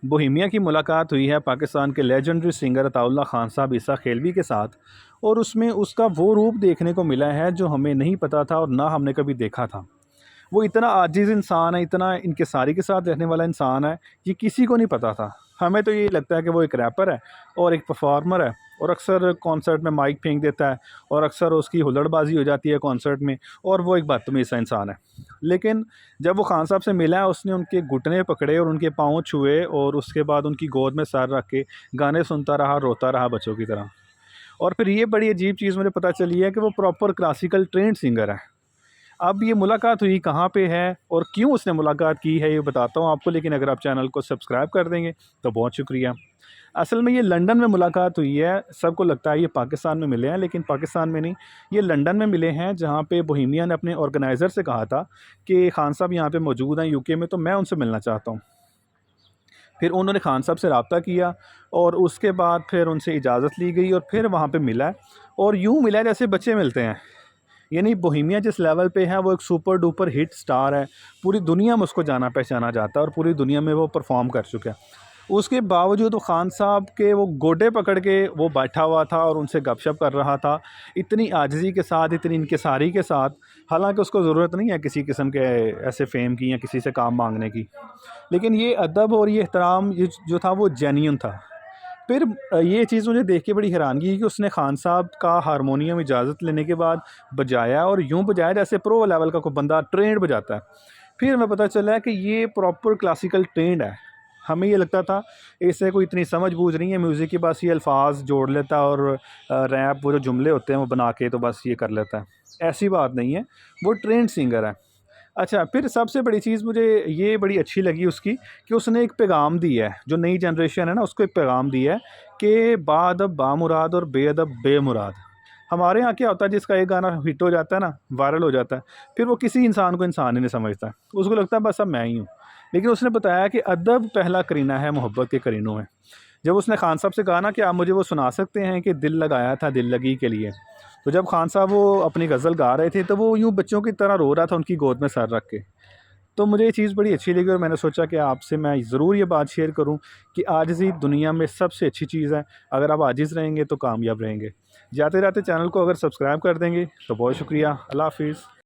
Bohemia की मुलाकात हुई है पाकिस्तान के लेजेंडरी सिंगर अताउल्ला खान साहब ईसा खेलवी के साथ, और उसमें उसका वो रूप देखने को मिला है जो हमें नहीं पता था और ना हमने कभी देखा था। वो इतना आजिज़ इंसान है, इतना इनकिसारी के साथ रहने वाला इंसान है, ये किसी को नहीं पता था। हमें तो ये लगता है कि वो एक रैपर है और एक परफॉर्मर है, और अक्सर कॉन्सर्ट में माइक फेंक देता है, और अक्सर उसकी हुल्लड़बाजी हो जाती है कॉन्सर्ट में, और वो एक बदतमीज़ सा इंसान है। लेकिन जब वो खान साहब से मिला, उसने उनके घुटने पकड़े और उनके पाँव छुए, और उसके बाद उनकी गोद में सर रख के गाने सुनता रहा, रोता रहा बच्चों की तरह। और फिर ये बड़ी अजीब चीज़ मुझे पता चली है कि वो प्रॉपर क्लासिकल ट्रेंड सिंगर है। अब ये मुलाकात हुई कहाँ पे है और क्यों उसने मुलाकात की है, ये बताता हूँ आपको, लेकिन अगर आप चैनल को सब्सक्राइब कर देंगे तो बहुत शुक्रिया। असल में ये लंदन में मुलाकात हुई है। सबको लगता है ये पाकिस्तान में मिले हैं, लेकिन पाकिस्तान में नहीं, ये लंदन में मिले हैं, जहाँ पे बोहेमिया ने अपने ऑर्गेनाइज़र से कहा था कि खान साहब यहाँ पे मौजूद हैं यूके में, तो मैं उनसे मिलना चाहता हूँ। फिर उन्होंने खान साहब से रब्ता किया, और उसके बाद फिर उनसे इजाज़त ली गई, और फिर वहाँ पे मिला, और यूँ मिला जैसे बच्चे मिलते हैं। यानी बोहेमिया जिस लेवल पे है, वो एक सुपर डुपर हिट स्टार है। पूरी दुनिया में उसको जाना पहचाना जाता है, और पूरी दुनिया में वो परफॉर्म कर चुका है। उसके बावजूद वो खान साहब के वो गोडे पकड़ के वो बैठा हुआ था और उनसे गपशप कर रहा था, इतनी आजिज़ी के साथ, इतनी इनकिसारी के साथ। हालांकि उसको ज़रूरत नहीं है किसी किस्म के ऐसे फ़ेम की या किसी से काम मांगने की, लेकिन ये अदब और ये एहतराम ये जो था वो जेन्युइन था। फिर ये चीज़ मुझे देख के बड़ी हैरानगी हुई कि उसने खान साहब का हारमोनियम इजाज़त लेने के बाद बजाया, और यूँ बजाया जैसे प्रो लेवल का कोई बंदा ट्रेंड बजाता है। फिर हमें पता चला कि ये प्रॉपर क्लासिकल ट्रेंड है। हमें ये लगता था इसे कोई इतनी समझ बूझ नहीं है म्यूज़िक की, बस ये अल्फाज जोड़ लेता है, और रैप वो जो जुमले होते हैं वो बना के तो बस ये कर लेता है। ऐसी बात नहीं है, वो ट्रेंड सिंगर है। अच्छा, फिर सबसे बड़ी चीज़ मुझे ये बड़ी अच्छी लगी उसकी, कि उसने एक पैगाम दिया है, जो नई जनरेशन है ना, उसको एक पैगाम दिया है कि बाअदब बामुराद और बेअदब बेमुराद। हमारे यहाँ क्या होता है, जिसका एक गाना हिट हो जाता है ना, वायरल हो जाता है, फिर वो किसी इंसान को इंसान ही नहीं समझता, उसको लगता है बस अब मैं ही हूँ। लेकिन उसने बताया कि अदब पहला करीना है मोहब्बत के करीनों में। जब उसने खान साहब से कहा ना कि आप मुझे वो सुना सकते हैं कि दिल लगाया था दिल लगी के लिए, तो जब खान साहब वो अपनी गज़ल गा रहे थे, तो वो यूँ बच्चों की तरह रो रहा था उनकी गोद में सर रख के। तो मुझे ये चीज़ बड़ी अच्छी लगी, और मैंने सोचा कि आपसे मैं ज़रूर ये बात शेयर करूं कि आजिज़ी दुनिया में सबसे अच्छी चीज़ है। अगर आप आजिज़ रहेंगे तो कामयाब रहेंगे। जाते रहते चैनल को अगर सब्सक्राइब कर देंगे तो बहुत शुक्रिया। अल्लाह हाफ़िज़।